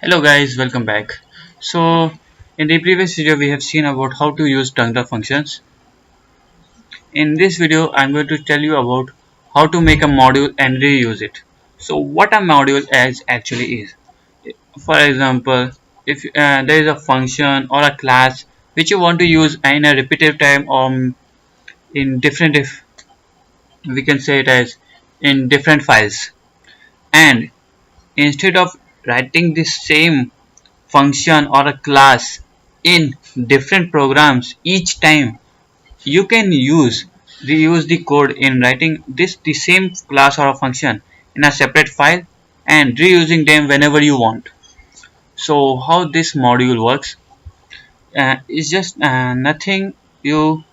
Hello guys, welcome back. So in the previous video we have seen about how to use ternary functions. In this video I'm going to tell you about how to make a module and reuse it. So what a module actually is. For example, if there is a function or a class which you want to use in a repetitive time or in different, if we can say it as in different files, and instead of writing the same function or a class in different programs each time, you can reuse the code in writing the same class or a function in a separate file and reusing them whenever you want. So how this module works is just nothing. You,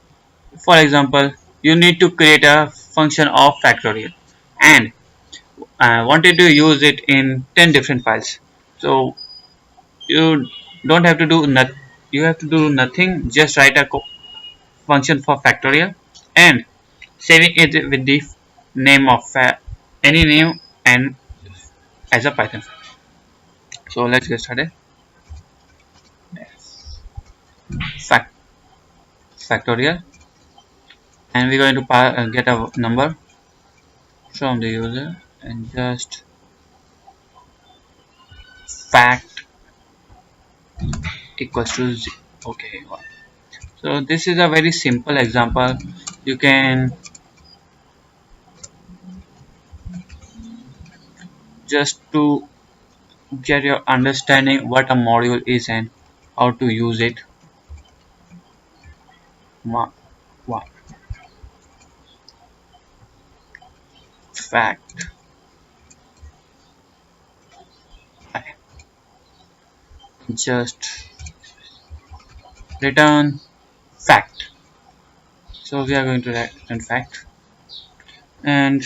for example, you need to create a function of factorial and wanted to use it in 10 different files. So you don't have to do you have to do nothing, just write a function for factorial and saving it with the name of any name and as a Python file. So let's get started. Fact Factorial, and we're going to get a number from the user and just fact equals to okay. So this is a very simple example. You can just to get your understanding what a module is and how to use it. One fact just return fact. So we are going to return fact, and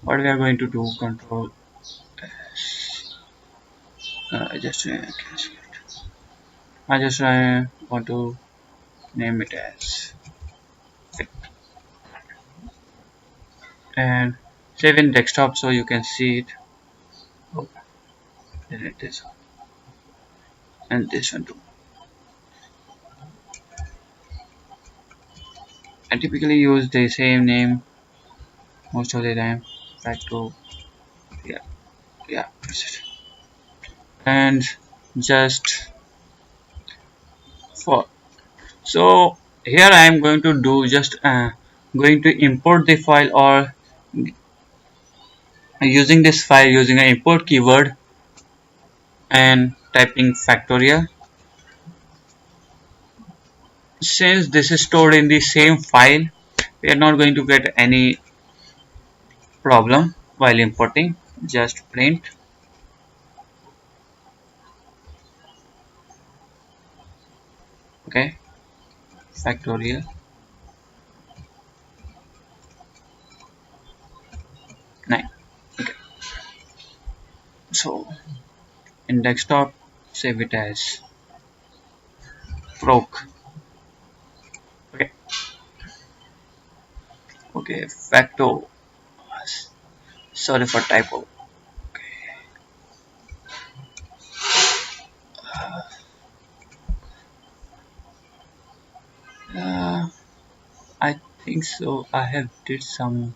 what we are going to do, control just I just want to name it as fact and save in desktop so you can see it. Oh, delete this one and this one too. I typically use the same name most of the time. Facto, yeah, that's it. And just for so here I am going to do just going to import the file or using this file using an import keyword and typing factorial. Since this is stored in the same file, we are not going to get any problem while importing. Just print okay factorial nine. Okay, so in desktop save it as proc. Okay, facto, sorry for typo. uh, I think so I have did some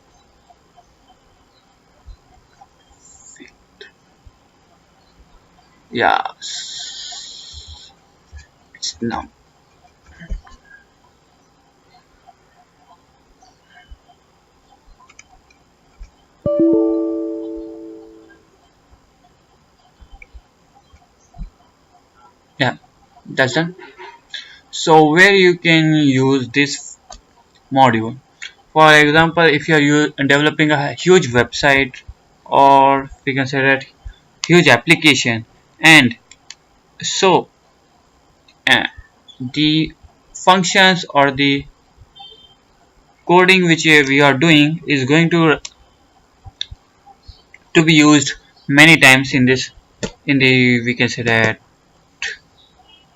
yeah, it's now. Yeah, that's done. So where you can use this module, for example, if you are developing a huge website or we can say that huge application, and so uh, the functions or the coding which we are doing is going to be used many times in this, in the, we can say that,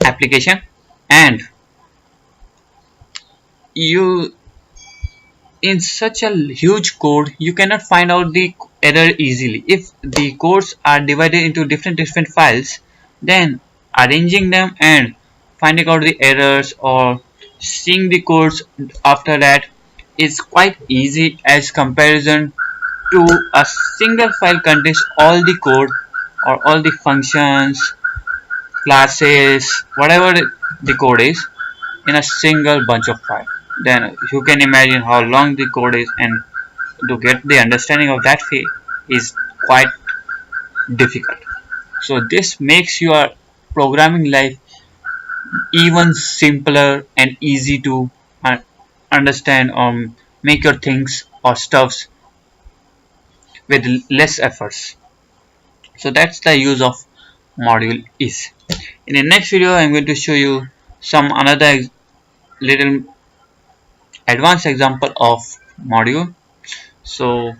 application, and you, in such a huge code, you cannot find out the error easily. If the codes are divided into different files, then arranging them and finding out the errors or seeing the codes after that is quite easy as comparison to a single file contains all the code or all the functions, classes, whatever the code is in a single bunch of file. Then you can imagine how long the code is, and to get the understanding of that is quite difficult. So this makes your programming life even simpler and easy to understand or make your things or stuffs with less efforts. So that's the use of module is. In the next video I'm going to show you some another little advanced example of module. So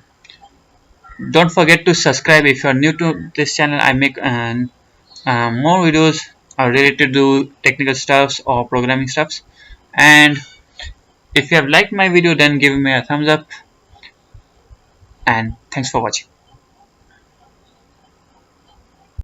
don't forget to subscribe if you are new to this channel. I make more videos are related to technical stuffs or programming stuffs. And if you have liked my video, then give me a thumbs up, and thanks for watching.